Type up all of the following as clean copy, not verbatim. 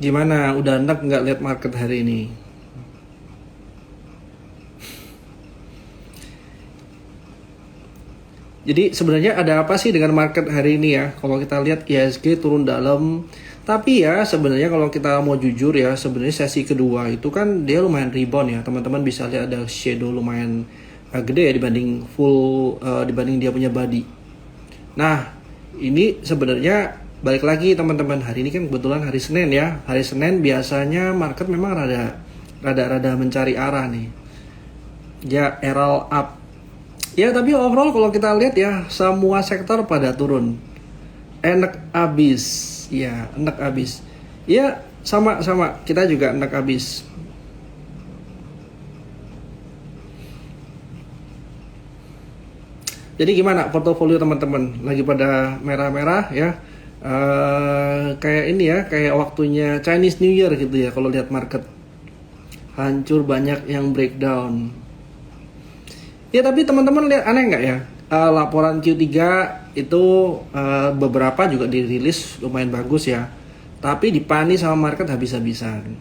Gimana? Udah enak nggak lihat market hari ini? Jadi sebenarnya ada apa sih dengan market hari ini ya? Kalau kita lihat IHSG turun dalam, tapi ya sebenarnya kalau kita mau jujur ya, sebenarnya sesi kedua itu kan dia lumayan rebound ya. Teman-teman bisa lihat ada shadow lumayan gede ya dibanding dibanding dia punya body. Nah, ini sebenarnya balik lagi teman-teman, hari ini kan kebetulan hari Senin ya. Hari Senin biasanya market memang rada mencari arah nih. Ya, arrow up. Ya, tapi overall kalau kita lihat ya, semua sektor pada turun. Enak abis. Ya, enak abis. Ya, sama-sama kita juga enak abis. Jadi gimana portofolio teman-teman? Lagi pada merah-merah ya? Kayak ini ya, kayak waktunya Chinese New Year gitu ya. Kalau lihat market hancur, banyak yang breakdown. Ya tapi teman-teman lihat aneh nggak ya? Laporan Q3 itu beberapa juga dirilis lumayan bagus ya. Tapi dipani sama market habis-habisan.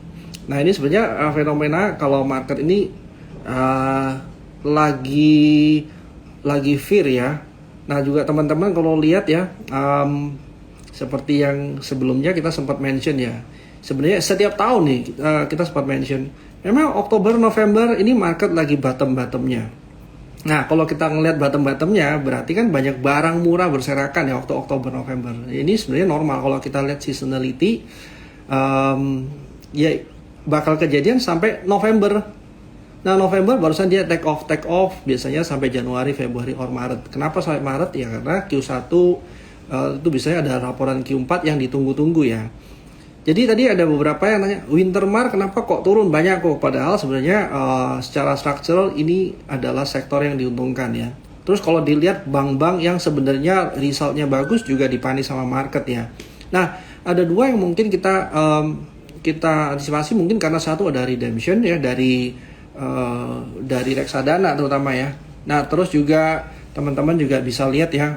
Nah ini sebenarnya fenomena kalau market ini lagi fear ya. Nah juga teman-teman kalau lihat ya, seperti yang sebelumnya kita sempat mention ya. Sebenarnya setiap tahun nih kita sempat mention. Memang Oktober November ini market lagi bottom-bottomnya. Nah, kalau kita ngelihat bottom-bottomnya, berarti kan banyak barang murah berserakan ya waktu Oktober November. Ini sebenarnya normal kalau kita lihat seasonality, ya bakal kejadian sampai November. Nah, November barusan dia take off biasanya sampai Januari, Februari, or Maret. Kenapa sampai Maret? Ya karena Q1 itu biasanya ada laporan Q4 yang ditunggu-tunggu ya. Jadi tadi ada beberapa yang nanya, Wintermar kenapa kok turun banyak kok? Padahal sebenarnya secara struktural ini adalah sektor yang diuntungkan ya. Terus kalau dilihat bank-bank yang sebenarnya resultnya bagus juga dipani sama market ya. Nah, ada dua yang mungkin kita antisipasi, mungkin karena satu ada redemption ya dari reksadana terutama ya. Nah, terus juga teman-teman juga bisa lihat ya,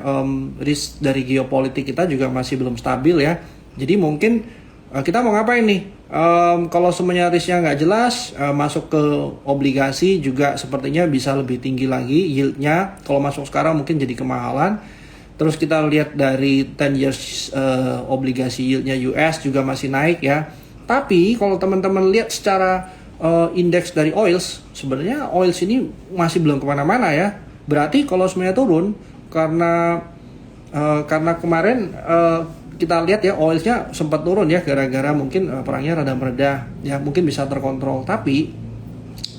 risk dari geopolitik kita juga masih belum stabil ya. Jadi mungkin kita mau ngapain nih? Kalau semuanya risknya nggak jelas, masuk ke obligasi juga sepertinya bisa lebih tinggi lagi yieldnya. Kalau masuk sekarang mungkin jadi kemahalan. Terus kita lihat dari 10 years obligasi yieldnya US juga masih naik ya. Tapi kalau teman-teman lihat secara indeks dari oils, sebenarnya oils ini masih belum kemana-mana ya. Berarti kalau semuanya turun karena kemarin kita lihat ya oilsnya sempat turun ya gara-gara mungkin perangnya rada mereda ya, mungkin bisa terkontrol, tapi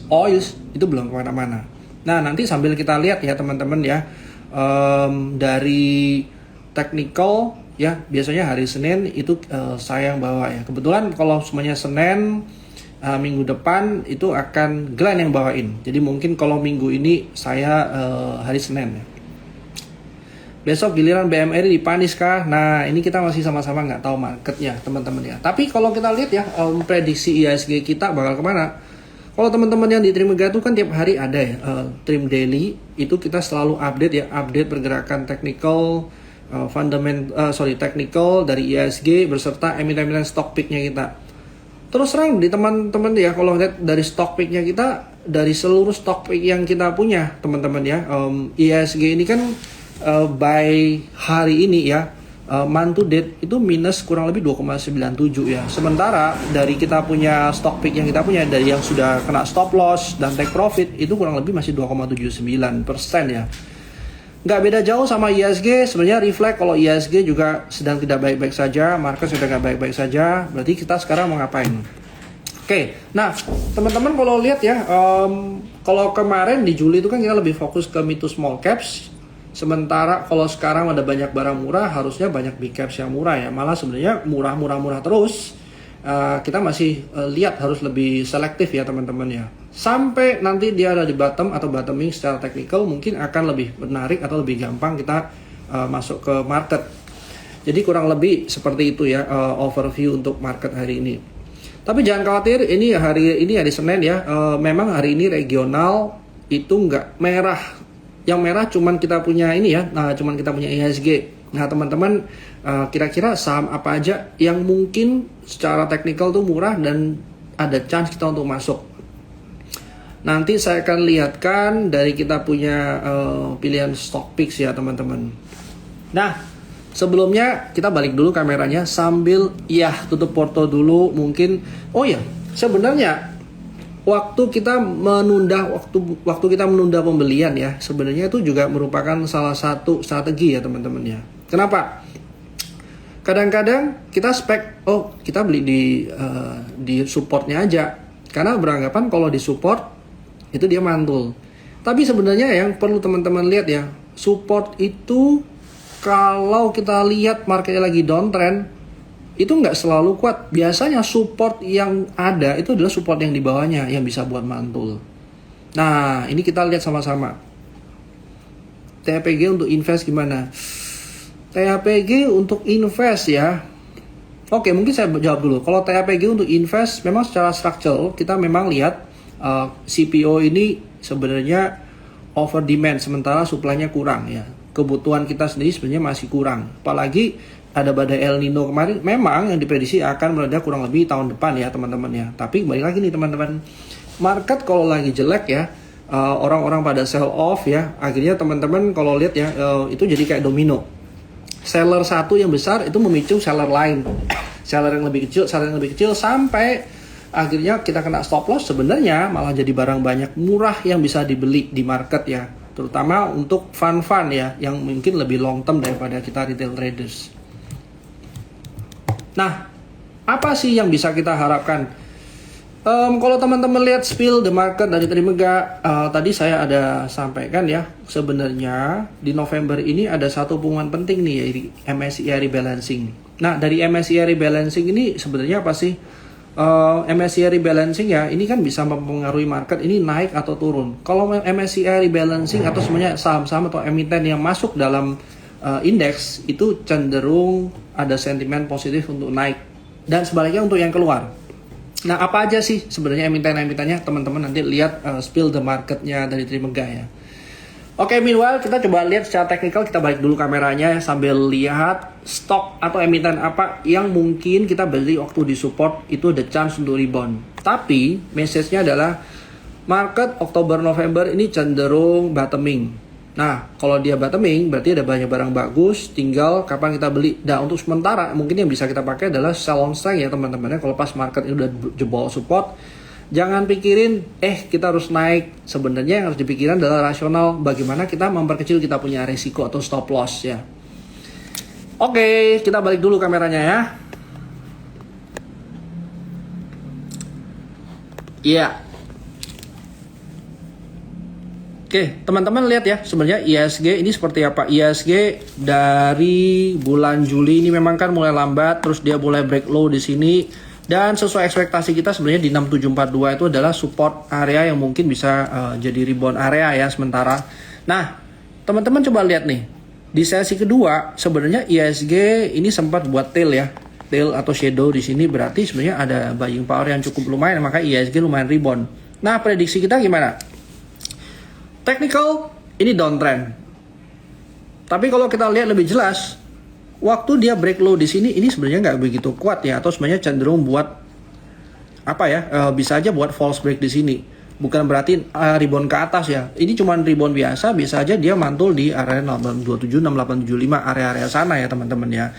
oils itu belum kemana-mana. Nah nanti sambil kita lihat ya teman-teman ya, dari technical ya biasanya hari Senin itu saya yang bawa ya. Kebetulan kalau semuanya Senin, minggu depan itu akan Glenn yang bawain. Jadi mungkin kalau minggu ini saya hari Senin ya. Besok giliran BMRI dipanis kah? Nah ini kita masih sama-sama nggak tahu marketnya teman-teman ya. Tapi kalau kita lihat ya, prediksi IHSG kita bakal kemana? Kalau teman-teman yang di Trimegah itu kan tiap hari ada ya, trim daily itu kita selalu update ya, update pergerakan technical, technical dari IHSG beserta emiten-emiten stock picknya kita. Terus terang di teman-teman ya, kalau lihat dari stock picknya kita, dari seluruh stock pick yang kita punya teman-teman ya, IHSG ini kan by hari ini ya, month to date itu minus kurang lebih 2,97 ya. Sementara dari kita punya stock pick yang kita punya, dari yang sudah kena stop loss dan take profit itu kurang lebih masih 2,79% ya. Nggak beda jauh sama IHSG. Sebenarnya reflect kalau IHSG juga sedang tidak baik-baik saja, market sudah nggak baik-baik saja. Berarti kita sekarang mau ngapain? Oke, nah teman-teman kalau lihat ya, kalau kemarin di Juli itu kan kita lebih fokus ke mid to small caps. Sementara kalau sekarang ada banyak barang murah, harusnya banyak big caps yang murah ya. Malah sebenarnya murah terus. Kita masih lihat harus lebih selektif ya teman-teman ya. Sampai nanti dia ada di bottom atau bottoming secara technical, mungkin akan lebih menarik atau lebih gampang kita masuk ke market. Jadi kurang lebih seperti itu ya, overview untuk market hari ini. Tapi jangan khawatir, ini hari Senin ya. Memang hari ini regional itu nggak merah. Yang merah cuman kita punya ini ya, cuman kita punya IHSG. Nah teman-teman kira-kira saham apa aja yang mungkin secara teknikal tuh murah dan ada chance kita untuk masuk. Nanti saya akan lihatkan dari kita punya pilihan stock picks ya teman-teman. Nah, sebelumnya kita balik dulu kameranya sambil tutup porto dulu mungkin. Oh ya, sebenarnya waktu kita menunda pembelian ya, sebenarnya itu juga merupakan salah satu strategi ya teman-teman ya. Kenapa? Kadang-kadang kita kita beli di supportnya aja, karena beranggapan kalau di support itu dia mantul. Tapi sebenarnya yang perlu teman-teman lihat ya, support itu kalau kita lihat marketnya lagi downtrend itu nggak selalu kuat. Biasanya support yang ada itu adalah support yang di bawahnya yang bisa buat mantul. Nah, ini kita lihat sama-sama. THPG untuk invest gimana? THPG untuk invest ya. Oke, mungkin saya jawab dulu. Kalau THPG untuk invest memang secara structural kita memang lihat CPO ini sebenarnya over demand sementara supply-nya kurang ya. Kebutuhan kita sendiri sebenarnya masih kurang. Apalagi ada badai El Nino kemarin, memang yang diprediksi akan meledak kurang lebih tahun depan ya teman-teman ya. Tapi balik lagi nih teman-teman, market kalau lagi jelek ya, orang-orang pada sell off ya, akhirnya teman-teman kalau lihat ya, itu jadi kayak domino. Seller satu yang besar itu memicu seller lain, seller yang lebih kecil sampai akhirnya kita kena stop loss. Sebenarnya malah jadi barang banyak murah yang bisa dibeli di market ya, terutama untuk fund ya yang mungkin lebih long term daripada kita retail traders. Nah, apa sih yang bisa kita harapkan? Kalau teman-teman lihat spill the market dari Trimegah, tadi saya ada sampaikan ya, sebenarnya di November ini ada satu pengumuman penting nih, yaitu MSCI rebalancing. Nah, dari MSCI rebalancing ini sebenarnya apa sih? MSCI rebalancing ya, ini kan bisa mempengaruhi market ini naik atau turun. Kalau MSCI rebalancing atau sebenarnya saham-saham atau emiten yang masuk dalam indeks itu cenderung ada sentimen positif untuk naik, dan sebaliknya untuk yang keluar. Nah, apa aja sih sebenarnya emiten-emitennya? Teman-teman nanti lihat spill the marketnya dari Trimegah ya. Oke, meanwhile kita coba lihat secara teknikal, kita balik dulu kameranya sambil lihat stok atau emiten apa yang mungkin kita beli waktu di support itu ada chance untuk rebound. Tapi message-nya adalah market Oktober November ini cenderung bottoming. Nah, kalau dia bottoming berarti ada banyak barang bagus, tinggal kapan kita beli. Nah, untuk sementara mungkin yang bisa kita pakai adalah sell on strength ya teman-teman. Kalau pas market ini udah jebol support, jangan pikirin kita harus naik. Sebenarnya yang harus dipikirkan adalah rasional, bagaimana kita memperkecil kita punya resiko atau stop loss ya. Oke, kita balik dulu kameranya ya. Iya. Oke, teman-teman lihat ya, sebenarnya IHSG ini seperti apa. IHSG dari bulan Juli ini memang kan mulai lambat, terus dia mulai break low di sini. Dan sesuai ekspektasi kita sebenarnya di 6742 itu adalah support area yang mungkin bisa jadi rebound area ya sementara. Nah, teman-teman coba lihat nih. Di sesi kedua sebenarnya IHSG ini sempat buat tail ya. Tail atau shadow di sini berarti sebenarnya ada buying power yang cukup lumayan, maka IHSG lumayan rebound. Nah, prediksi kita gimana? Technical ini downtrend. Tapi kalau kita lihat lebih jelas, waktu dia break low di sini ini sebenarnya nggak begitu kuat ya, atau sebenarnya cenderung buat bisa aja buat false break di sini. Bukan berarti rebound ke atas ya. Ini cuma rebound biasa, bisa aja dia mantul di area 6827, 6875 area-area sana ya teman-teman ya.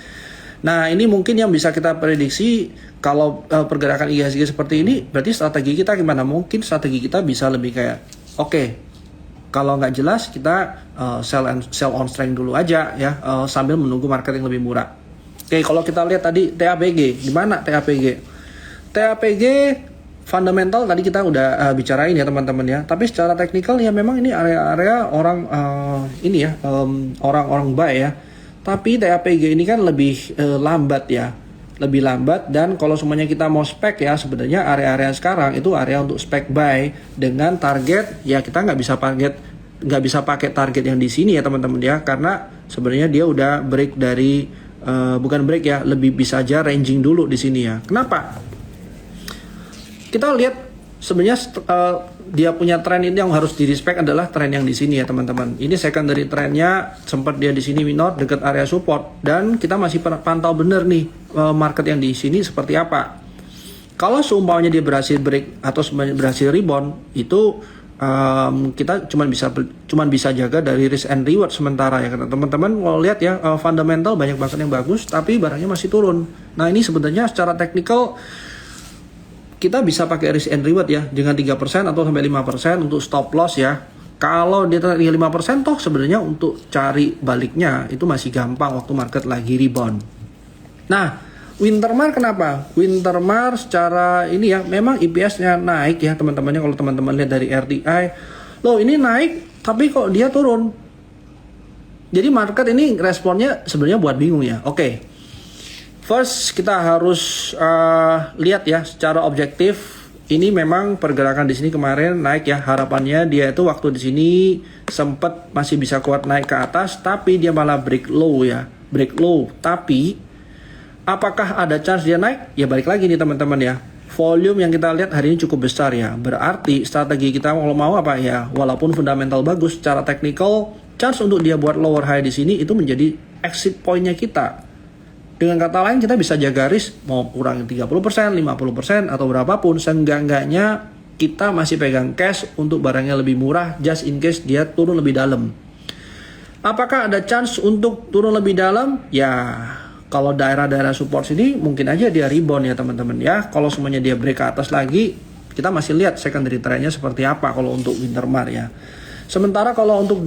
Nah, ini mungkin yang bisa kita prediksi kalau pergerakan IHSG seperti ini, berarti strategi kita gimana? Mungkin strategi kita bisa lebih kayak kalau nggak jelas kita sell on strength dulu aja ya, sambil menunggu market yang lebih murah. Oke, kalau kita lihat tadi THPG, di mana THPG? THPG fundamental tadi kita udah bicarain ya teman-teman ya. Tapi secara teknikal ya memang ini area-area orang orang-orang buy ya. Tapi THPG ini kan lebih lambat ya. Lebih lambat, dan kalau semuanya kita mau spek ya, sebenarnya area-area sekarang itu area untuk spek buy dengan target ya, kita nggak bisa pakai target yang di sini ya teman-teman ya, karena sebenarnya dia udah break dari bukan break ya, lebih bisa aja ranging dulu di sini ya. Kenapa? Kita lihat sebenarnya dia punya tren ini yang harus di respect adalah tren yang di sini ya teman-teman. Ini secondary trennya sempat dia di sini minor dekat area support, dan kita masih pantau bener nih market yang di sini seperti apa. Kalau seumpamanya dia berhasil break atau berhasil rebound, itu kita cuman bisa jaga dari risk and reward sementara ya. Karena teman-teman kalau lihat ya, fundamental banyak banget yang bagus tapi barangnya masih turun. Nah, ini sebenarnya secara teknikal kita bisa pakai risk and reward ya, dengan 3% atau sampai 5% untuk stop loss ya. Kalau dia tadi 5% toh sebenarnya untuk cari baliknya itu masih gampang waktu market lagi rebound. Nah, Wintermar kenapa? Wintermar secara ini ya, memang EPS-nya naik ya teman-temannya. Kalau teman-teman lihat dari RTI, loh ini naik tapi kok dia turun. Jadi market ini responnya sebenarnya buat bingung ya. Oke. First kita harus lihat ya secara objektif. Ini memang pergerakan di sini kemarin naik ya. Harapannya dia itu waktu di sini sempat masih bisa kuat naik ke atas, tapi dia malah break low ya. Break low. Tapi apakah ada chance dia naik? Ya balik lagi nih teman-teman ya. Volume yang kita lihat hari ini cukup besar ya. Berarti strategi kita kalau mau apa ya, walaupun fundamental bagus secara technical, chance untuk dia buat lower high di sini itu menjadi exit point-nya kita. Dengan kata lain kita bisa jaga risk mau kurang 30%, 50% atau berapapun, seenggak-enggaknya kita masih pegang cash untuk barangnya lebih murah just in case dia turun lebih dalam. Apakah ada chance untuk turun lebih dalam? Ya, kalau daerah-daerah support sini mungkin aja dia rebound ya teman-teman ya. Kalau semuanya dia break ke atas lagi, kita masih lihat secondary trend-nya seperti apa kalau untuk Wintermar ya. Sementara kalau untuk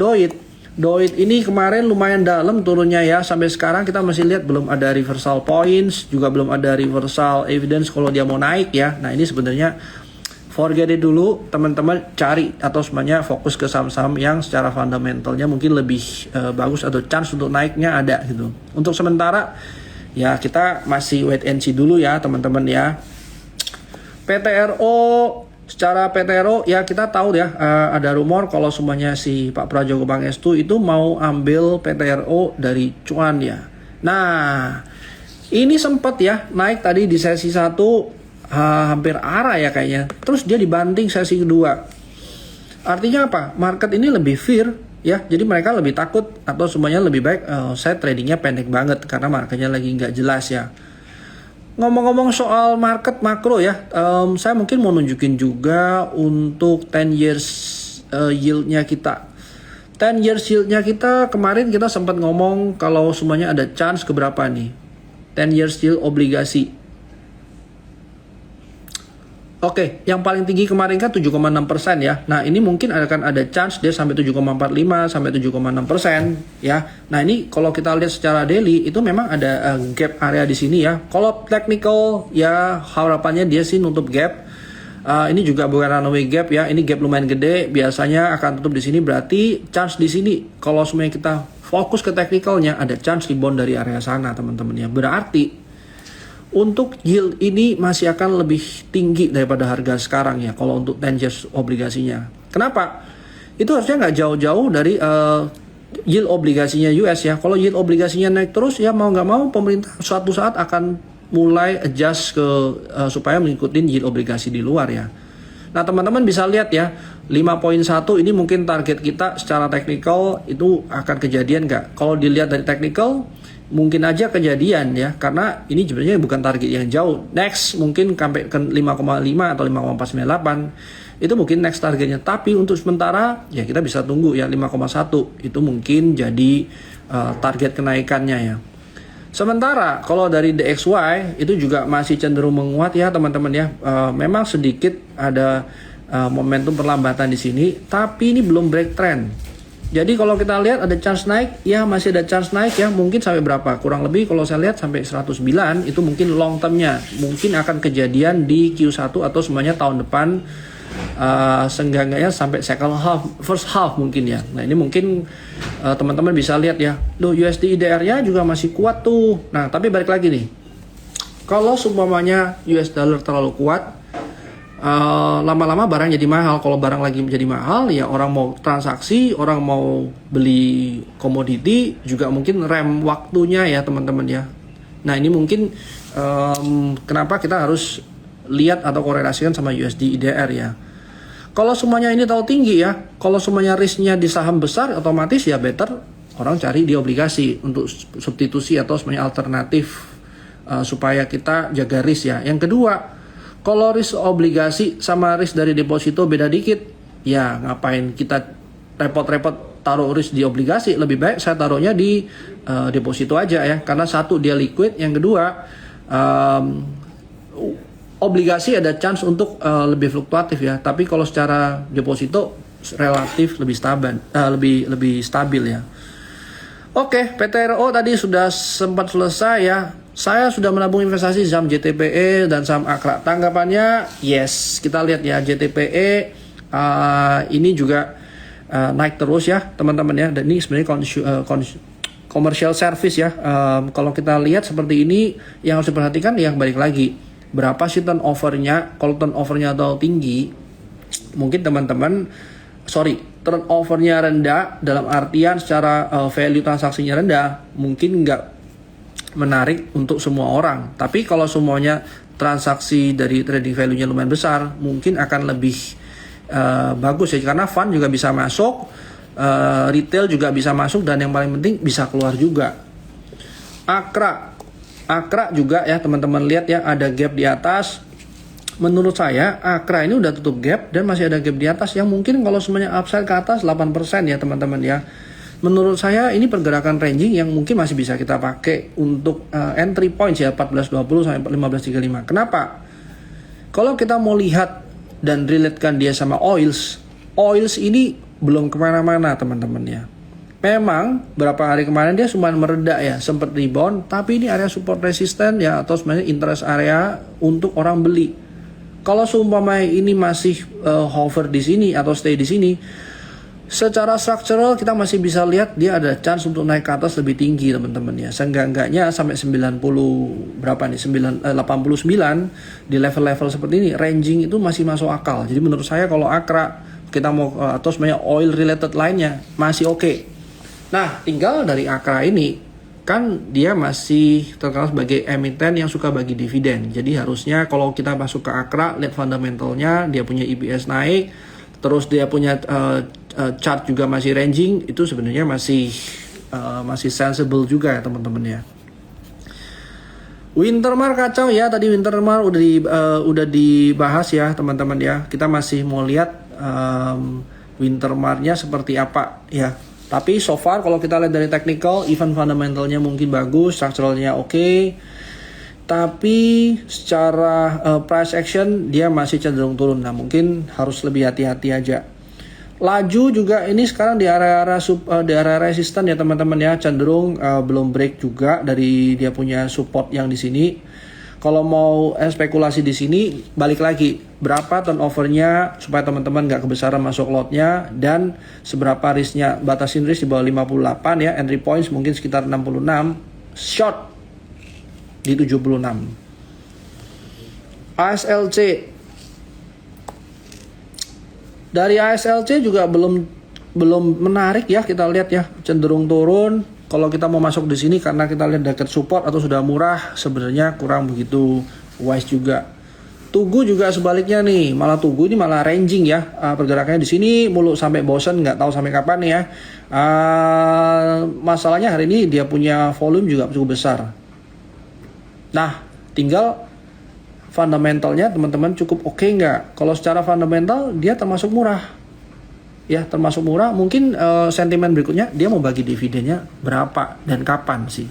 Doit ini kemarin lumayan dalam turunnya ya. Sampai sekarang kita masih lihat belum ada reversal points, juga belum ada reversal evidence kalau dia mau naik ya. Nah, ini sebenarnya forget it dulu teman-teman, cari atau semuanya fokus ke saham-saham yang secara fundamentalnya mungkin lebih bagus atau chance untuk naiknya ada gitu. Untuk sementara ya kita masih wait and see dulu ya teman-teman ya. PTRO, secara PTRO ya kita tahu ya, ada rumor kalau semuanya si Pak Prajogo Pangestu itu mau ambil PTRO dari Cuan ya. Nah, ini sempat ya naik tadi di sesi 1 hampir arah ya kayaknya. Terus dia dibanting sesi kedua. Artinya apa? Market ini lebih fear ya. Jadi mereka lebih takut atau semuanya lebih baik saya tradingnya pendek banget karena marketnya lagi nggak jelas ya. Ngomong-ngomong soal market makro ya, saya mungkin mau nunjukin juga untuk 10 years yield-nya kita. 10 years yield-nya kita kemarin kita sempat ngomong kalau semuanya ada chance ke berapa nih. 10 years yield obligasi. Oke, yang paling tinggi kemarin kan 7,6% ya. Nah, ini mungkin akan ada chance dia sampai 7,45 sampai 7,6% ya. Nah, ini kalau kita lihat secara daily itu memang ada gap area di sini ya. Kalau technical ya harapannya dia sih nutup gap. Ini juga bukan runaway gap ya. Ini gap lumayan gede, biasanya akan tutup di sini, berarti chance di sini. Kalau semuanya kita fokus ke technicalnya ada chance rebound dari area sana, teman-teman ya. Berarti untuk yield ini masih akan lebih tinggi daripada harga sekarang ya kalau untuk 10 years obligasinya. Kenapa? Itu harusnya nggak jauh-jauh dari yield obligasinya US ya. Kalau yield obligasinya naik terus ya mau nggak mau pemerintah suatu saat akan mulai adjust ke supaya mengikuti yield obligasi di luar ya. Nah teman-teman bisa lihat ya 5.1 ini mungkin target kita secara teknikal itu akan kejadian nggak? Kalau dilihat dari teknikal mungkin aja kejadian ya, karena ini sebenarnya bukan target yang jauh. Next mungkin sampai ke 5,5 atau 5,498 itu mungkin next targetnya. Tapi untuk sementara ya kita bisa tunggu ya 5,1 itu mungkin jadi target kenaikannya ya. Sementara kalau dari DXY itu juga masih cenderung menguat ya teman-teman ya. Memang sedikit ada momentum perlambatan di sini, tapi ini belum break trend. Jadi kalau kita lihat ada chance naik, ya masih ada chance naik ya, mungkin sampai berapa? Kurang lebih kalau saya lihat sampai 109 itu mungkin long termnya. Mungkin akan kejadian di Q1 atau semuanya tahun depan, seenggaknya sampai first half mungkin ya. Nah ini mungkin teman-teman bisa lihat ya, loh USD IDR-nya juga masih kuat tuh. Nah tapi balik lagi nih, kalau seumpamanya US dollar terlalu kuat, lama-lama barang jadi mahal. Kalau barang lagi menjadi mahal ya orang mau transaksi, orang mau beli komoditi juga mungkin rem waktunya ya teman-teman ya. Nah ini mungkin kenapa kita harus lihat atau korelasikan sama USD IDR ya. Kalau semuanya ini terlalu tinggi ya, kalau semuanya risknya di saham besar, otomatis ya better orang cari di obligasi untuk substitusi atau semuanya alternatif supaya kita jaga risk ya. Yang kedua, kalau risk obligasi sama risk dari deposito beda dikit, ya ngapain kita repot-repot taruh risk di obligasi, lebih baik saya taruhnya di deposito aja ya, karena satu dia liquid, yang kedua obligasi ada chance untuk lebih fluktuatif ya, tapi kalau secara deposito relatif lebih stabil ya. Oke, PTRO tadi sudah sempat selesai ya. Saya sudah menabung investasi saham JTPE dan saham Akra. Tanggapannya yes, kita lihat ya JTPE ini juga naik terus ya teman-teman ya. Dan ini sebenarnya commercial service ya. Kalau kita lihat seperti ini, yang harus diperhatikan yang balik lagi, berapa sih turnovernya. Kalau turnovernya terlalu tinggi, mungkin teman-teman turnovernya rendah dalam artian secara value transaksinya rendah, mungkin nggak menarik untuk semua orang. Tapi kalau semuanya transaksi dari trading value-nya lumayan besar, mungkin akan lebih bagus ya, karena fund juga bisa masuk, retail juga bisa masuk, dan yang paling penting bisa keluar juga. Akra juga ya teman-teman, lihat ya ada gap di atas. Menurut saya Akra ini udah tutup gap dan masih ada gap di atas yang mungkin kalau semuanya upside ke atas 8% ya teman-teman ya. Menurut saya ini pergerakan ranging yang mungkin masih bisa kita pakai untuk entry points ya, 14.20 sampai 15.35. Kenapa? Kalau kita mau lihat dan relatekan dia sama oils ini belum kemana-mana teman-teman ya. Memang berapa hari kemarin dia cuma mereda ya, sempat rebound, tapi ini area support resisten ya, atau sebenarnya interest area untuk orang beli. Kalau seumpama ini masih hover di sini atau stay di sini, secara structural kita masih bisa lihat dia ada chance untuk naik ke atas lebih tinggi teman-teman ya. Seenggak-enggaknya sampai 89 di level-level seperti ini, ranging itu masih masuk akal. Jadi menurut saya kalau Akra kita mau atau sebenarnya oil related lainnya masih oke. Nah, tinggal dari Akra ini kan dia masih terkenal sebagai emiten yang suka bagi dividen. Jadi harusnya kalau kita masuk ke Akra, lihat fundamentalnya, dia punya EPS naik, terus dia punya chart juga masih ranging, itu sebenarnya masih sensible juga ya teman-teman ya. Wintermar kacau ya, tadi Wintermar udah dibahas ya teman-teman ya. Kita masih mau lihat Wintermarnya seperti apa ya. Tapi so far kalau kita lihat dari technical, even fundamentalnya mungkin bagus, structuralnya oke. Tapi secara price action dia masih cenderung turun. Nah mungkin harus lebih hati-hati aja. Laju juga ini sekarang di area resisten ya teman-teman ya, cenderung belum break juga dari dia punya support yang di sini. Kalau mau spekulasi di sini, balik lagi berapa turnovernya supaya teman-teman nggak kebesaran masuk lotnya, dan seberapa risknya. Batasin risk di bawah 58 ya, entry points mungkin sekitar 66, short di 76. ASLC, dari ASLC juga belum menarik ya, kita lihat ya, cenderung turun. Kalau kita mau masuk di sini karena kita lihat dekat support atau sudah murah, sebenarnya kurang begitu wise juga. Tugu juga sebaliknya nih, Tugu ini malah ranging ya, pergerakannya di sini mulu sampai bosen, nggak tahu sampai kapan ya. Masalahnya hari ini dia punya volume juga cukup besar. Nah, tinggal fundamentalnya teman-teman cukup oke nggak? Kalau secara fundamental dia termasuk murah. Ya termasuk murah, mungkin sentimen berikutnya dia mau bagi dividennya berapa dan kapan sih.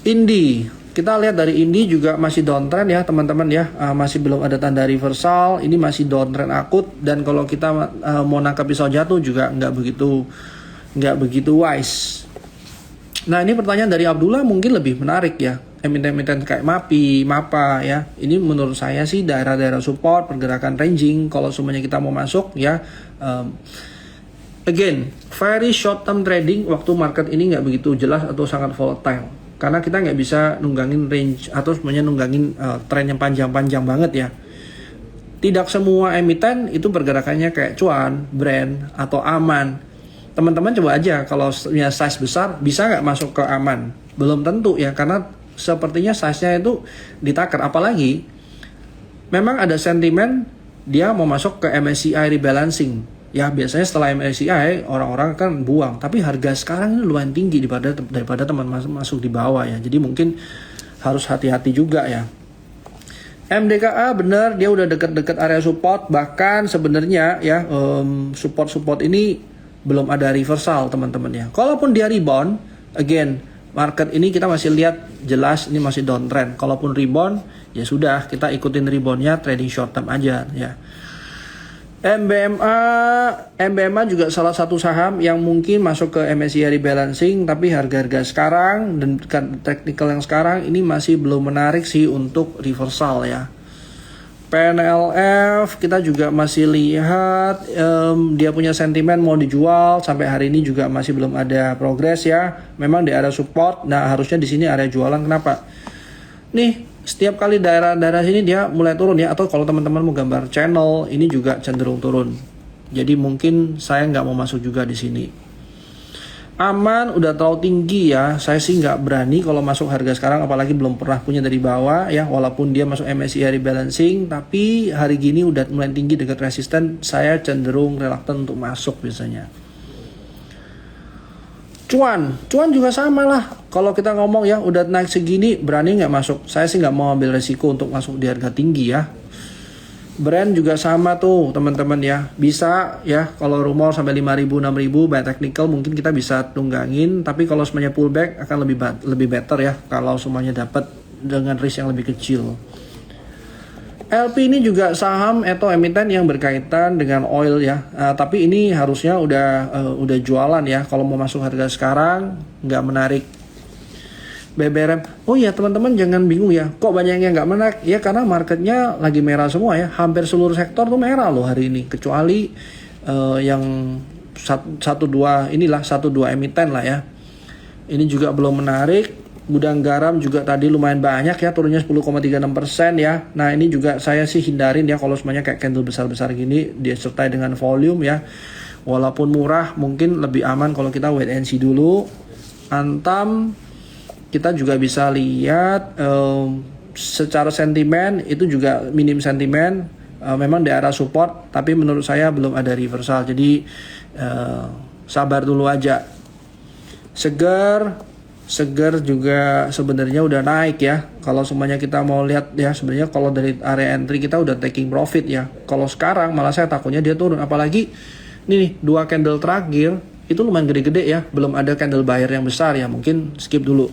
Indi, kita lihat dari Indi juga masih downtrend ya teman-teman ya, masih belum ada tanda reversal, ini masih downtrend akut, dan kalau kita mau nangkap pisau jatuh juga nggak begitu wise. Nah ini pertanyaan dari Abdullah mungkin lebih menarik ya, emiten-emiten kayak MAPI, MAPA ya. Ini menurut saya sih daerah-daerah support, pergerakan ranging kalau semuanya kita mau masuk ya. Again, very short term trading waktu market ini nggak begitu jelas atau sangat volatile. Karena kita nggak bisa nunggangin range atau semuanya nunggangin tren yang panjang-panjang banget ya. Tidak semua emiten itu pergerakannya kayak cuan, brand, atau aman. Teman-teman coba aja kalau punya size besar bisa nggak masuk ke aman? Belum tentu ya, karena sepertinya size-nya itu ditakar. Apalagi memang ada sentimen dia mau masuk ke MSCI rebalancing. Ya biasanya setelah MSCI orang-orang kan buang, tapi harga sekarang ini lumayan tinggi daripada teman masuk di bawah ya. Jadi mungkin harus hati-hati juga ya. MDKA benar dia udah dekat-dekat area support, bahkan sebenarnya ya support ini belum ada reversal teman-teman ya. Kalaupun dia rebound, again market ini kita masih lihat jelas ini masih downtrend. Kalaupun rebound ya sudah kita ikutin reboundnya, trading short term aja ya. MBMA juga salah satu saham yang mungkin masuk ke MSCI rebalancing, tapi harga-harga sekarang dan technical yang sekarang ini masih belum menarik sih untuk reversal ya. PNLF kita juga masih lihat dia punya sentimen mau dijual, sampai hari ini juga masih belum ada progres ya. Memang di area support, nah harusnya di sini area jualan. Kenapa? Nih setiap kali daerah-daerah sini dia mulai turun ya, atau kalau teman-teman mau gambar channel ini juga cenderung turun. Jadi mungkin saya nggak mau masuk juga di sini. Aman udah terlalu tinggi ya, saya sih nggak berani kalau masuk harga sekarang, apalagi belum pernah punya dari bawah ya. Walaupun dia masuk MSCI rebalancing, tapi hari gini udah mulai tinggi dekat resisten, saya cenderung reluctant untuk masuk biasanya. Cuan juga sama lah. Kalau kita ngomong ya udah naik segini, berani nggak masuk? Saya sih nggak mau ambil resiko untuk masuk di harga tinggi ya. Brand juga sama tuh teman-teman ya. Bisa ya kalau rumor sampai 5.000 6.000 by technical mungkin kita bisa tunggangin. Tapi kalau semuanya pullback akan lebih better ya kalau semuanya dapat dengan risk yang lebih kecil. LP ini juga saham atau emiten yang berkaitan dengan oil ya. Tapi ini harusnya udah jualan ya. Kalau mau masuk harga sekarang nggak menarik. BBRM, oh ya teman-teman jangan bingung ya. Kok banyak yang nggak menarik? Ya karena marketnya lagi merah semua ya. Hampir seluruh sektor tuh merah loh hari ini. Kecuali yang satu dua emiten lah ya. Ini juga belum menarik. Gudang garam juga tadi lumayan banyak ya, turunnya 10,36% ya. Nah ini juga saya sih hindarin ya kalau semuanya kayak candle besar-besar gini disertai dengan volume ya. Walaupun murah mungkin lebih aman kalau kita wait and see dulu. Antam kita juga bisa lihat secara sentimen itu juga minim sentimen, memang di area support, tapi menurut saya belum ada reversal. Jadi sabar dulu aja. Seger juga sebenarnya udah naik ya. Kalau semuanya kita mau lihat ya, sebenarnya kalau dari area entry kita udah taking profit ya. Kalau sekarang malah saya takutnya dia turun, apalagi ini nih 2 candle terakhir itu lumayan gede-gede ya. Belum ada candle buyer yang besar ya, mungkin skip dulu.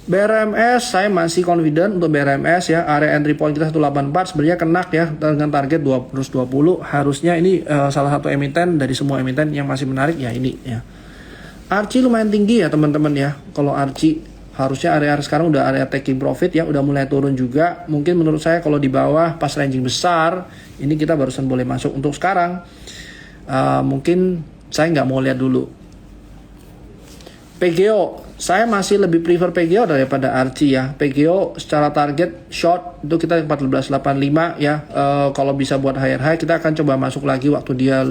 BRMS saya masih confident untuk BRMS ya. Area entry point kita 184 sebenarnya kenak ya dengan target 220. Harusnya ini salah satu emiten dari semua emiten yang masih menarik ya ini ya. Archie lumayan tinggi ya teman-teman ya. Kalau Archie harusnya area sekarang udah area taking profit ya, udah mulai turun juga. Mungkin menurut saya kalau di bawah pas ranging besar ini kita barusan boleh masuk. Untuk sekarang mungkin saya nggak mau lihat dulu. PGO saya masih lebih prefer PGO daripada Archie ya. PGO secara target short itu kita 1485 ya. Kalau bisa buat higher high kita akan coba masuk lagi waktu dia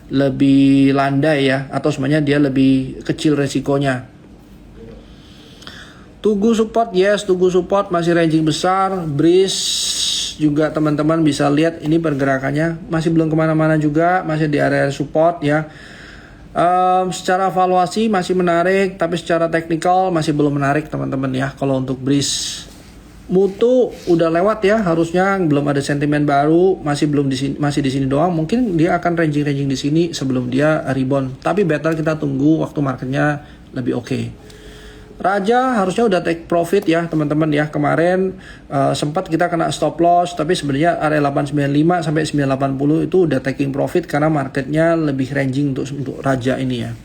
lebih landai ya, atau sebenarnya dia lebih kecil resikonya. Tugu support, yes, Tugu support masih ranging besar. Breeze juga teman-teman bisa lihat ini pergerakannya masih belum kemana-mana juga, masih di area support ya. Secara valuasi masih menarik, tapi secara teknikal masih belum menarik teman-teman ya. Kalau untuk Breeze, Mutu udah lewat ya, harusnya belum ada sentimen baru, masih di sini doang. Mungkin dia akan ranging di sini sebelum dia rebound. Tapi better kita tunggu waktu marketnya lebih oke. Raja harusnya udah take profit ya teman-teman ya. Kemarin sempat kita kena stop loss, tapi sebenarnya area 895 sampai 980 itu udah taking profit karena marketnya lebih ranging untuk Raja ini ya.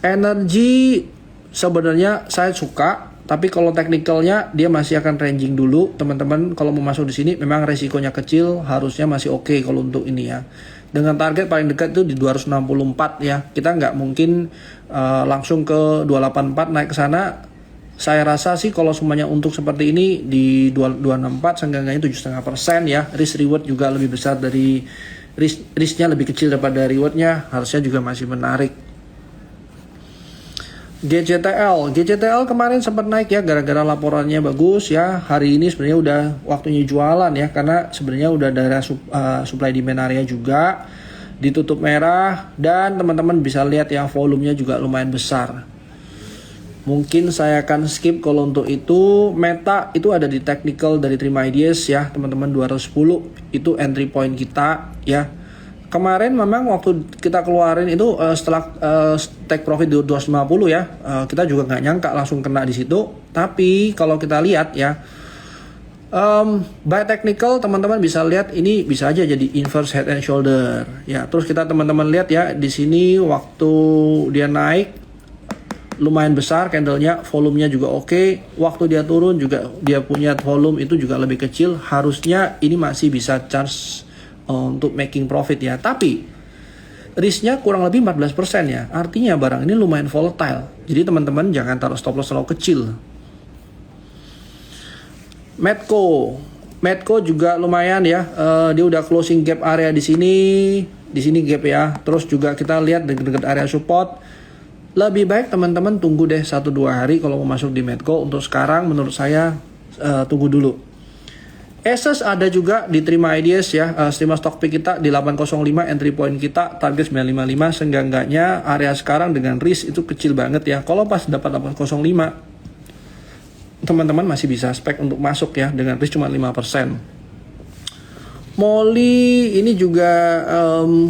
Energi sebenarnya saya suka, tapi kalau teknikalnya dia masih akan ranging dulu teman-teman. Kalau mau masuk di sini memang resikonya kecil, harusnya masih oke kalau untuk ini ya. Dengan target paling dekat itu di 264 ya. Kita nggak mungkin langsung ke 284 naik ke sana. Saya rasa sih kalau semuanya untuk seperti ini di 264 seenggaknya 7,5% ya. Risk reward juga lebih besar dari risknya lebih kecil daripada rewardnya, harusnya juga masih menarik. GCTL kemarin sempat naik ya gara-gara laporannya bagus ya. Hari ini sebenarnya udah waktunya jualan ya, karena sebenarnya udah daerah supply demand area juga ditutup merah, dan teman-teman bisa lihat ya volumenya juga lumayan besar. Mungkin saya akan skip kalau untuk itu. Meta itu ada di technical dari Trim Ideas ya teman-teman, 210 itu entry point kita ya. Kemarin memang waktu kita keluarin itu setelah take profit di 250 ya, kita juga nggak nyangka langsung kena di situ. Tapi kalau kita lihat ya, by technical teman-teman bisa lihat ini bisa aja jadi inverse head and shoulder ya. Terus kita teman-teman lihat ya di sini waktu dia naik lumayan besar candlenya, volumenya juga oke. Waktu dia turun juga dia punya volume itu juga lebih kecil. Harusnya ini masih bisa charge untuk making profit ya, tapi risknya kurang lebih 14% ya. Artinya barang ini lumayan volatile. Jadi teman-teman jangan taruh stop loss terlalu kecil. Medco juga lumayan ya. Dia udah closing gap area di sini gap ya. Terus juga kita lihat dekat area support. Lebih baik teman-teman tunggu deh 1-2 hari kalau mau masuk di Medco. Untuk sekarang menurut saya tunggu dulu. Asus ada juga di Trim Ideas ya, streamer stock pick kita di 805, entry point kita target 955. Seenggak-enggaknya area sekarang dengan risk itu kecil banget ya. Kalau pas dapat 805 teman-teman masih bisa spek untuk masuk ya, dengan risk cuma 5%. Molly ini juga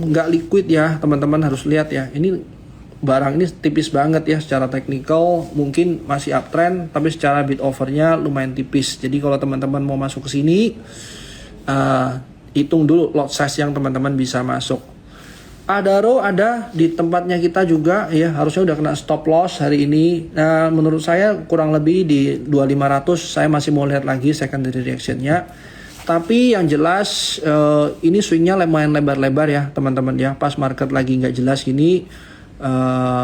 nggak liquid ya teman-teman, harus lihat ya. Ini barang ini tipis banget ya secara teknikal, mungkin masih uptrend tapi secara bid overnya lumayan tipis. Jadi kalau teman-teman mau masuk ke sini, hitung dulu lot size yang teman-teman bisa masuk. Adaro ada di tempatnya kita juga ya, harusnya udah kena stop loss hari ini. Nah, menurut saya kurang lebih di 2500. Saya masih mau lihat lagi secondary reactionnya. Tapi yang jelas ini swingnya lumayan lebar-lebar ya teman-teman ya. Pas market lagi nggak jelas gini,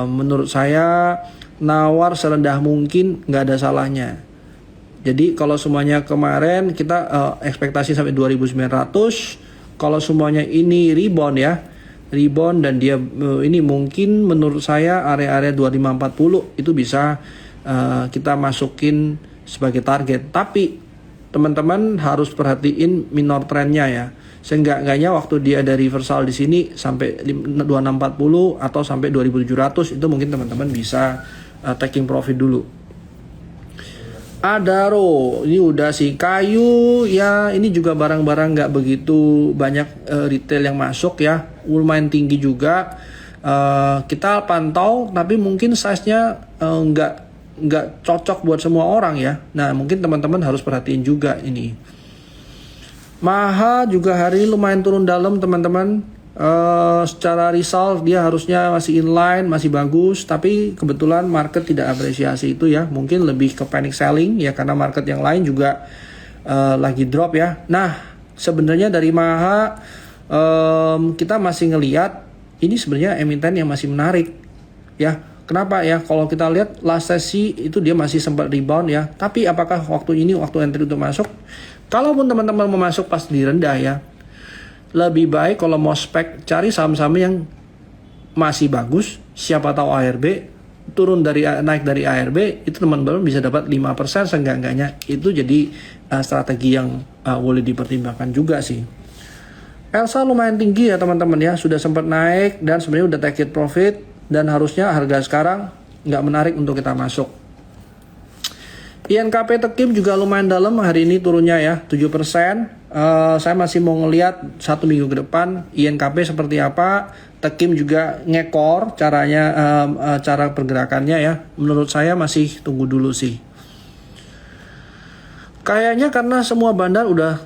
menurut saya nawar serendah mungkin nggak ada salahnya. Jadi kalau semuanya kemarin kita ekspektasi sampai 2900, kalau semuanya ini rebound dan dia ini mungkin menurut saya area-area 2540 itu bisa kita masukin sebagai target. Tapi teman-teman harus perhatiin minor trendnya ya. Seenggak-enggaknya waktu dia ada reversal di sini sampai 2640 atau sampai 2700 itu mungkin teman-teman bisa taking profit dulu. Adaro ini udah sih kayu ya, ini juga barang-barang nggak begitu banyak retail yang masuk ya, lumayan tinggi juga. Kita pantau tapi mungkin size-nya nggak cocok buat semua orang ya. Nah mungkin teman-teman harus perhatiin juga ini. Maha juga hari ini lumayan turun dalam teman-teman. Secara result dia harusnya masih inline, masih bagus, tapi kebetulan market tidak apresiasi itu ya. Mungkin lebih ke panic selling ya, karena market yang lain juga lagi drop ya. Nah sebenarnya dari Maha kita masih ngelihat ini sebenarnya emiten yang masih menarik ya. Kenapa ya? Kalau kita lihat last sesi itu dia masih sempat rebound ya. Tapi apakah waktu ini waktu entry untuk masuk? Kalaupun teman-teman mau masuk pas di rendah ya, lebih baik kalau mau spek cari saham-saham yang masih bagus. Siapa tahu ARB naik dari ARB itu teman-teman bisa dapat 5% seenggak-enggaknya. Itu jadi strategi yang boleh dipertimbangkan juga sih. Elsa lumayan tinggi ya teman-teman ya, sudah sempat naik dan sebenarnya udah take it profit, dan harusnya harga sekarang nggak menarik untuk kita masuk. INKP Tekim juga lumayan dalam hari ini turunnya ya 7%. Saya masih mau ngelihat 1 minggu ke depan INKP seperti apa. Tekim juga ngekor caranya, cara pergerakannya ya. Menurut saya masih tunggu dulu sih. Kayaknya karena semua bandar udah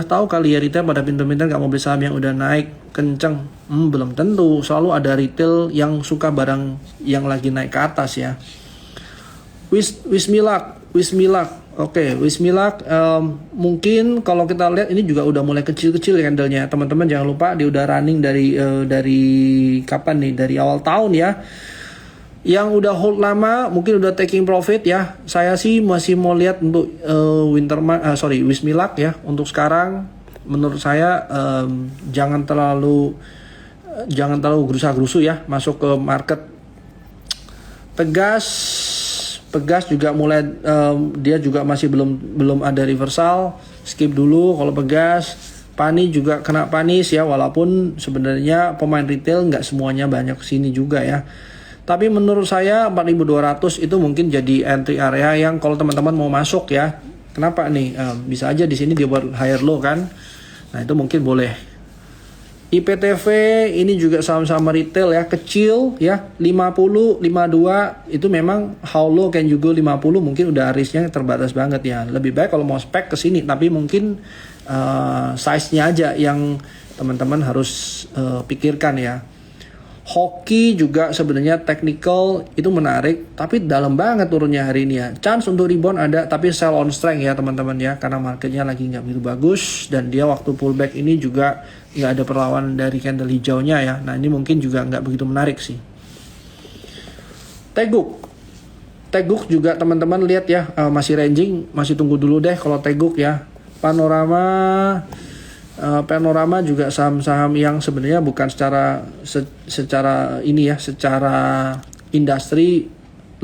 tahu kali ya, retail pada pintar-pintar nggak mau beli saham yang udah naik kenceng. Belum tentu, selalu ada retail yang suka barang yang lagi naik ke atas ya. Wismilak. Oke, Wismilak mungkin kalau kita lihat ini juga udah mulai kecil-kecil candlenya. Teman-teman jangan lupa dia udah running dari kapan nih? Dari awal tahun ya. Yang udah hold lama mungkin udah taking profit ya. Saya sih masih mau lihat untuk Wismilak ya. Untuk sekarang menurut saya jangan terlalu gerusa-gerusu ya masuk ke market. Pegas juga mulai dia juga masih belum ada reversal, skip dulu kalau Pegas. Pani juga kena panis ya, walaupun sebenarnya pemain retail nggak semuanya banyak kesini juga ya. Tapi menurut saya 4.200 itu mungkin jadi entry area yang kalau teman-teman mau masuk ya. Kenapa nih? Bisa aja di sini dia buat higher low kan. Nah itu mungkin boleh. IPTV ini juga sama-sama retail ya, kecil ya, 50, 52 itu memang how low can you go 50 mungkin udah risknya terbatas banget ya. Lebih baik kalau mau spek ke sini, tapi mungkin size-nya aja yang teman-teman harus pikirkan ya. Hoki juga sebenarnya technical itu menarik, tapi dalam banget turunnya hari ini ya. Chance untuk rebound ada, tapi sell on strength ya teman-teman ya, karena marketnya lagi nggak begitu bagus dan dia waktu pullback ini juga nggak ada perlawanan dari candle hijaunya ya. Nah ini mungkin juga nggak begitu menarik sih. Teguk juga teman-teman lihat ya, masih ranging, masih tunggu dulu deh kalau Teguk ya. Panorama juga saham-saham yang sebenarnya bukan secara ini ya, secara industri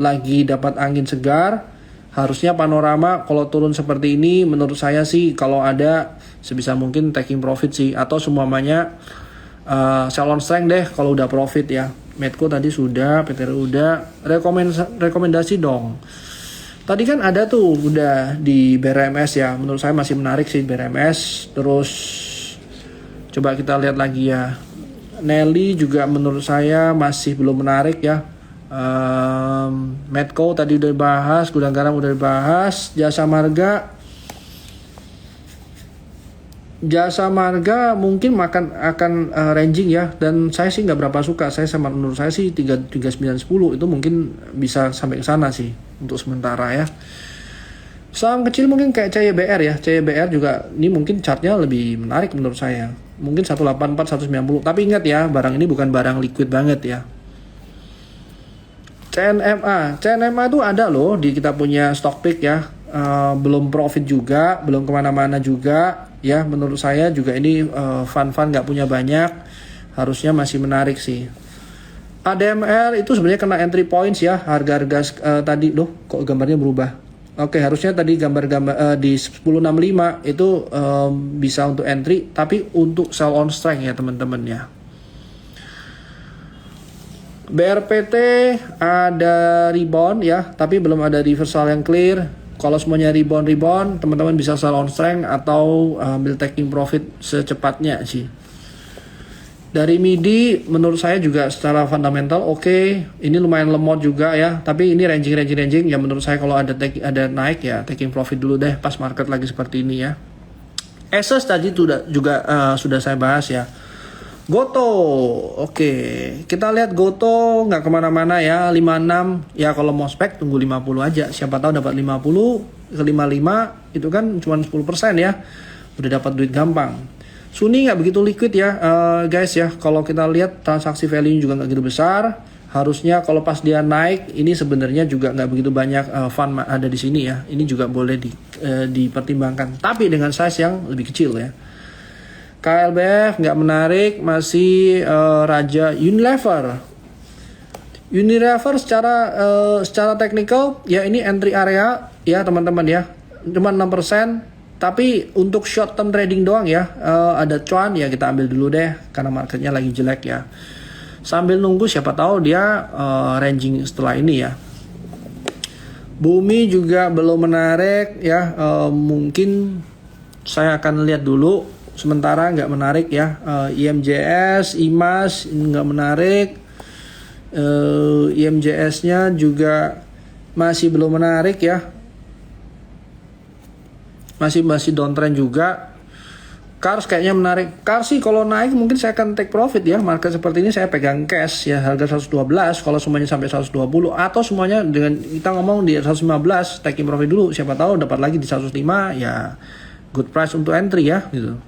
lagi dapat angin segar. Harusnya Panorama kalau turun seperti ini menurut saya sih kalau ada sebisa mungkin taking profit sih, atau semuanya sell on strength deh kalau udah profit ya. Medco tadi sudah, PTR udah, rekomendasi dong. Tadi kan ada tuh udah di BRMS ya, menurut saya masih menarik sih BRMS. Terus coba kita lihat lagi ya, Nelly juga menurut saya masih belum menarik ya. Medco tadi udah dibahas, Gudang Garam udah dibahas, Jasa Marga mungkin akan ranging ya, dan saya sih nggak berapa suka. Menurut saya sih 3910 itu mungkin bisa sampai ke sana sih untuk sementara ya. Saham kecil mungkin kayak CYBR ya. CYBR juga ini mungkin chartnya lebih menarik menurut saya. Mungkin 184 190. Tapi ingat ya, barang ini bukan barang liquid banget ya. CNMA itu ada loh di kita punya stock pick ya. Belum profit juga, belum kemana-mana juga ya. Menurut saya juga ini fun nggak punya banyak, harusnya masih menarik sih. ADMR itu sebenarnya kena entry points ya, harga-harga tadi loh kok gambarnya berubah. Oke, harusnya tadi gambar di 1065 itu bisa untuk entry, tapi untuk sell on strength ya teman-teman ya. BRPT ada rebound ya, tapi belum ada reversal yang clear. Kalau semuanya rebound, teman-teman bisa sell on strength atau ambil taking profit secepatnya sih. Dari MIDI menurut saya juga secara fundamental oke. Ini lumayan lemot juga ya, tapi ini ranging ya, menurut saya kalau ada naik ya taking profit dulu deh pas market lagi seperti ini ya. Asus tadi juga sudah saya bahas ya. Goto, oke. Kita lihat Goto nggak kemana-mana ya, 56 ya, kalau mau spek tunggu 50 aja, siapa tahu dapat 50 ke 55 itu kan cuma 10% ya, udah dapat duit gampang. Suni nggak begitu liquid ya guys ya, kalau kita lihat transaksi value juga nggak gitu besar. Harusnya kalau pas dia naik ini sebenarnya juga nggak begitu banyak fund ada di sini ya, ini juga boleh dipertimbangkan, tapi dengan size yang lebih kecil ya. KLBF nggak menarik, masih Raja. Unilever secara teknikal ya ini entry area ya teman-teman ya, cuma 6%, tapi untuk short term trading doang ya. Ada cuan ya, kita ambil dulu deh karena marketnya lagi jelek ya, sambil nunggu siapa tahu dia ranging setelah ini ya. Bumi juga belum menarik ya, mungkin saya akan lihat dulu. Sementara nggak menarik ya. IMJS, IMAS nggak menarik. IMJS-nya juga masih belum menarik ya. Masih downtrend juga. Kars kayaknya menarik. Kars sih kalau naik mungkin saya akan take profit ya. Market seperti ini saya pegang cash ya, harga 112 kalau semuanya sampai 120, atau semuanya dengan kita ngomong di 115 taking profit dulu. Siapa tahu dapat lagi di 105 ya, good price untuk entry ya gitu.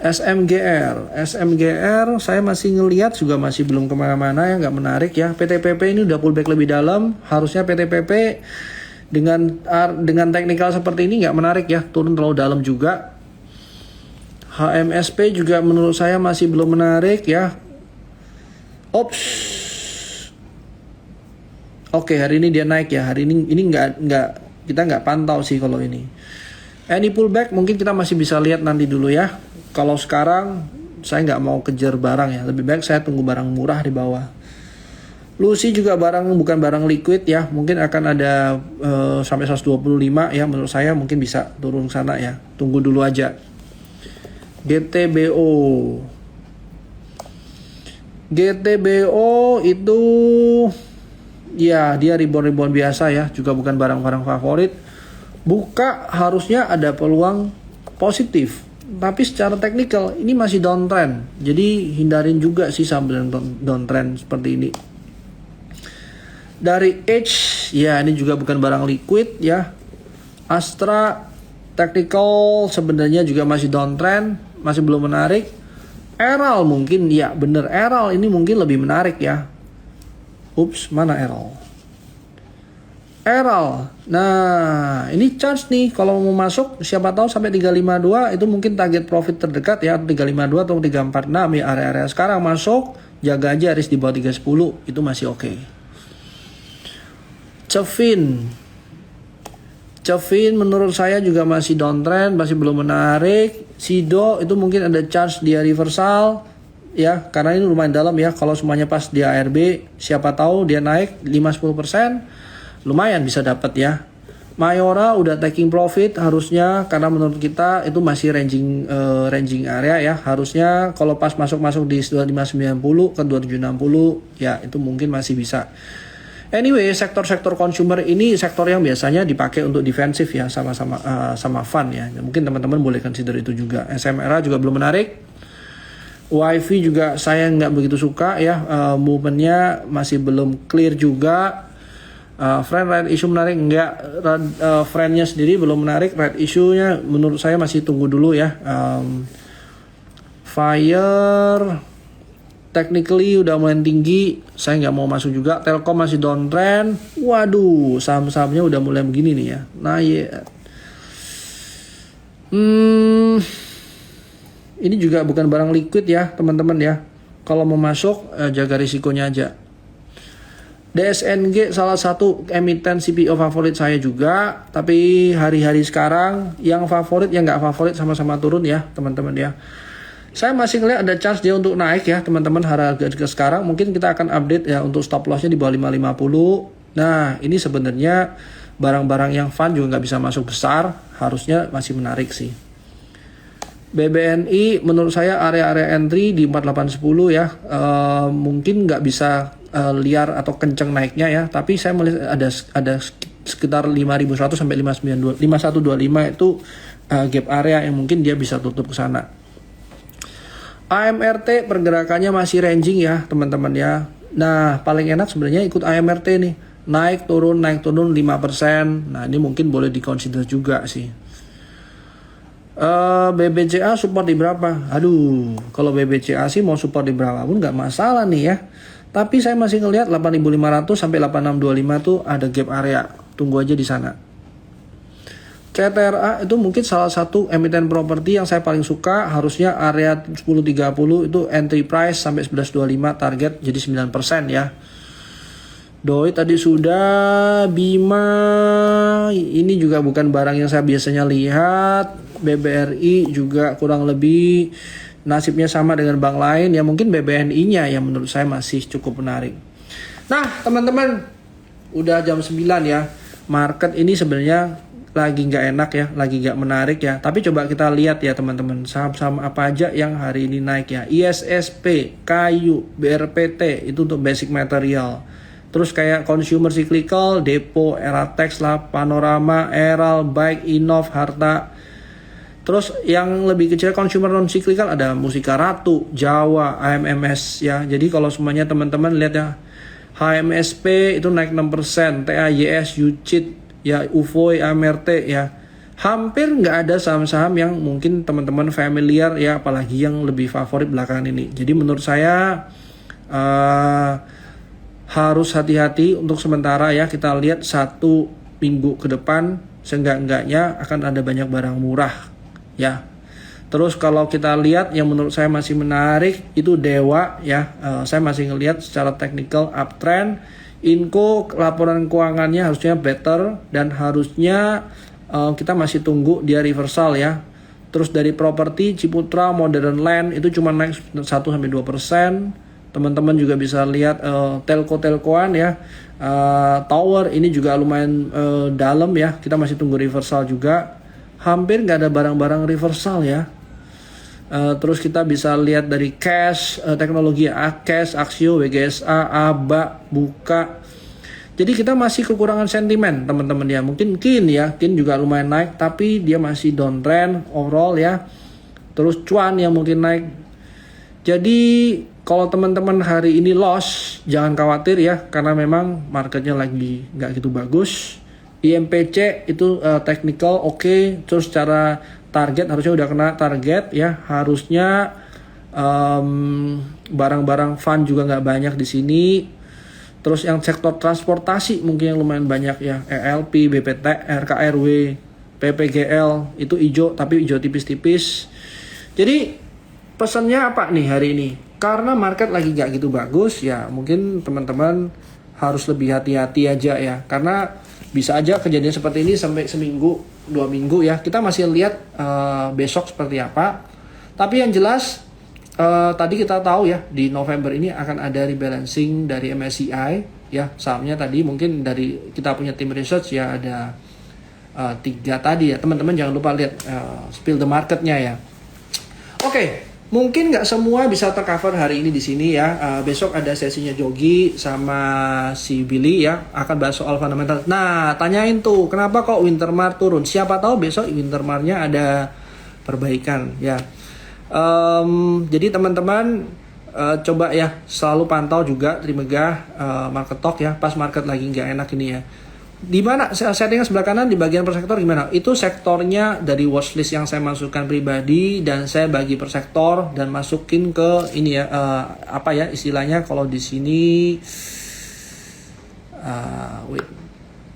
SMGR saya masih ngelihat juga masih belum kemana-mana ya, nggak menarik ya. PTPP ini udah pullback lebih dalam, harusnya PTPP dengan teknikal seperti ini nggak menarik ya, turun terlalu dalam juga. HMSP juga menurut saya masih belum menarik ya. Oke, hari ini dia naik ya. Hari ini nggak kita nggak pantau sih kalau ini. Any pullback mungkin kita masih bisa lihat nanti dulu ya. Kalau sekarang saya nggak mau kejar barang ya. Lebih baik saya tunggu barang murah di bawah. Lucy juga bukan barang liquid ya. Mungkin akan ada sampai 125 ya. Menurut saya mungkin bisa turun ke sana ya. Tunggu dulu aja. GTBO. GTBO itu ya dia rebound biasa ya. Juga bukan barang-barang favorit. Buka harusnya ada peluang positif. Tapi secara teknikal ini masih downtrend. Jadi hindarin juga sih sambil downtrend seperti ini. Dari Edge, ya ini juga bukan barang liquid ya. Astra technical sebenarnya juga masih downtrend, masih belum menarik. Eral mungkin ya bener, Eral ini mungkin lebih menarik ya. Ups, mana Eral? Eral. Nah, ini chance nih kalau mau masuk siapa tahu sampai 352 itu mungkin target profit terdekat ya, 352 atau 346 ya area-area sekarang masuk, jaga aja risk di bawah 310 itu masih oke. Cevin menurut saya juga masih downtrend, masih belum menarik. Sido itu mungkin ada chance dia reversal ya, karena ini lumayan dalam ya. Kalau semuanya pas di ARB, siapa tahu dia naik 5-10%, lumayan bisa dapat ya. Mayora udah taking profit harusnya, karena menurut kita itu masih ranging area ya. Harusnya kalau pas masuk di 2590 ke 2760 ya itu mungkin masih bisa. Anyway, sektor-sektor consumer ini sektor yang biasanya dipakai untuk defensif ya, sama fund ya. Mungkin teman-teman boleh consider itu juga. SMRA juga belum menarik. WiFi juga saya nggak begitu suka ya, movementnya masih belum clear juga. Friend red issue menarik enggak? Friendnya sendiri belum menarik. Red issue-nya menurut saya masih tunggu dulu ya. Fire technically udah mulai tinggi, saya nggak mau masuk juga. Telkom masih downtrend. Waduh, saham-sahamnya udah mulai begini nih ya. Nah ya, ini juga bukan barang liquid ya teman-teman ya. Kalau mau masuk jaga risikonya aja. DSNG salah satu emiten CPO favorit saya juga, tapi hari-hari sekarang yang favorit yang nggak favorit sama-sama turun ya teman-teman ya. Saya masih ngeliat ada chance dia untuk naik ya teman-teman. Harga sekarang mungkin kita akan update ya untuk stop lossnya di bawah 550. Nah ini sebenarnya barang-barang yang fun juga nggak bisa masuk besar, harusnya masih menarik sih. BBNI menurut saya area-area entry di 4810 ya, mungkin nggak bisa liar atau kenceng naiknya ya, tapi saya melihat ada sekitar 5100 sampai 5125 itu gap area yang mungkin dia bisa tutup ke sana. AMRT pergerakannya masih ranging ya teman-teman ya. Nah paling enak sebenarnya ikut AMRT nih, naik turun 5%. Nah ini mungkin boleh dikonsider juga sih. BBCA support di berapa? Aduh, kalau BBCA sih mau support di berapa pun nggak masalah nih ya. Tapi saya masih ngelihat 8.500 sampai 8.625 tuh ada gap area. Tunggu aja di sana. CTRA itu mungkin salah satu emiten properti yang saya paling suka. Harusnya area 10.30 itu entry price sampai 11.25 target jadi 9% ya. Doi tadi sudah. Bima ini juga bukan barang yang saya biasanya lihat. BBRI juga kurang lebih nasibnya sama dengan bank lain ya. Mungkin BBNI-nya yang menurut saya masih cukup menarik. Nah teman-teman, udah jam 9 ya. Market ini sebenarnya lagi nggak enak ya, lagi nggak menarik ya. Tapi coba kita lihat ya teman-teman, saham-saham apa aja yang hari ini naik ya. ISSP, Kayu, BRPT itu untuk basic material. Terus kayak consumer cyclical, Depo, Eratex lah, Panorama, Eral, Bike, Innov, Harta. Terus yang lebih kecil consumer non cyclical ada Musika Ratu, Jawa, AMMS ya. Jadi kalau semuanya teman-teman lihat ya, HMSP itu naik 6%, TAYS, UCIT ya, UFOI, AMRT ya, hampir nggak ada saham-saham yang mungkin teman-teman familiar ya, apalagi yang lebih favorit belakangan ini. Jadi menurut saya harus hati-hati untuk sementara ya. Kita lihat 1 minggu ke depan, seenggak-enggaknya akan ada banyak barang murah ya. Terus kalau kita lihat yang menurut saya masih menarik itu Dewa ya. Saya masih ngelihat secara teknikal uptrend. Inco laporan keuangannya harusnya better dan harusnya kita masih tunggu dia reversal ya. Terus dari properti Ciputra, Modern Land itu cuma naik 1-2%. Teman-teman juga bisa lihat telco-telcoan ya. Tower ini juga lumayan dalam ya. Kita masih tunggu reversal juga. Hampir nggak ada barang-barang reversal ya. Terus kita bisa lihat dari cash, teknologi cash, Axio, WGSA, ABA, Buka. Jadi kita masih kekurangan sentimen teman-teman ya. Mungkin KIN ya, KIN juga lumayan naik tapi dia masih downtrend overall ya. Terus cuan yang mungkin naik. Jadi kalau teman-teman hari ini loss, jangan khawatir ya karena memang marketnya lagi nggak gitu bagus. IMPC itu technical oke. Terus secara target harusnya udah kena target ya. Harusnya barang-barang fund juga nggak banyak di sini. Terus yang sektor transportasi mungkin yang lumayan banyak ya. ELP, BPT, RKRW, PPGL itu hijau tapi hijau tipis-tipis. Jadi pesannya apa nih hari ini? Karena market lagi gak gitu bagus ya mungkin teman-teman harus lebih hati-hati aja ya. Karena bisa aja kejadian seperti ini sampai seminggu, 2 minggu ya. Kita masih lihat besok seperti apa. Tapi yang jelas tadi kita tahu ya di November ini akan ada rebalancing dari MSCI ya. Sahamnya tadi mungkin dari kita punya tim research ya ada 3 tadi ya. Teman-teman jangan lupa lihat spill the marketnya ya. Oke. Mungkin nggak semua bisa tercover hari ini di sini ya. Besok ada sesinya Jogi sama si Billy ya, akan bahas soal fundamental. Nah, tanyain tuh, kenapa kok Wintermar turun? Siapa tahu besok Wintermarnya ada perbaikan ya. Jadi teman-teman coba ya selalu pantau juga Trimegah Market Talk ya. Pas market lagi nggak enak ini ya. Di mana settingan sebelah kanan di bagian per sektor gimana? Itu sektornya dari watchlist yang saya masukkan pribadi dan saya bagi per sektor dan masukin ke ini ya apa ya istilahnya kalau di sini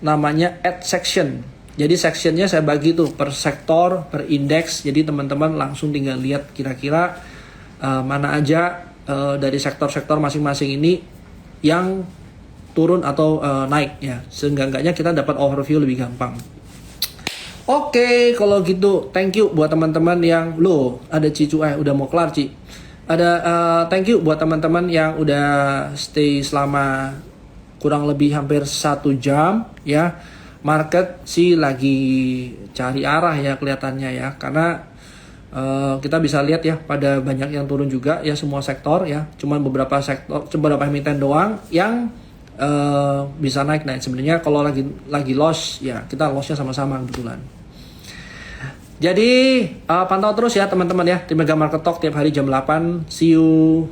namanya add section. Jadi sectionnya saya bagi tuh per sektor, per indeks. Jadi teman-teman langsung tinggal lihat kira-kira mana aja dari sektor-sektor masing-masing ini yang turun atau naik ya. Seenggak-enggaknya kita dapat overview lebih gampang. Oke, kalau gitu thank you buat teman-teman yang ada Cicu udah mau kelar Ci. Ada thank you buat teman-teman yang udah stay selama kurang lebih hampir 1 jam ya. Market sih lagi cari arah ya kelihatannya ya. Karena kita bisa lihat ya pada banyak yang turun juga ya semua sektor ya. Cuman beberapa sektor, beberapa emiten doang yang bisa naik. Nah sebenarnya kalau lagi loss ya kita lossnya sama-sama kebetulan. Jadi pantau terus ya teman-teman ya Trimegah Market Talk tiap hari jam 8. See you.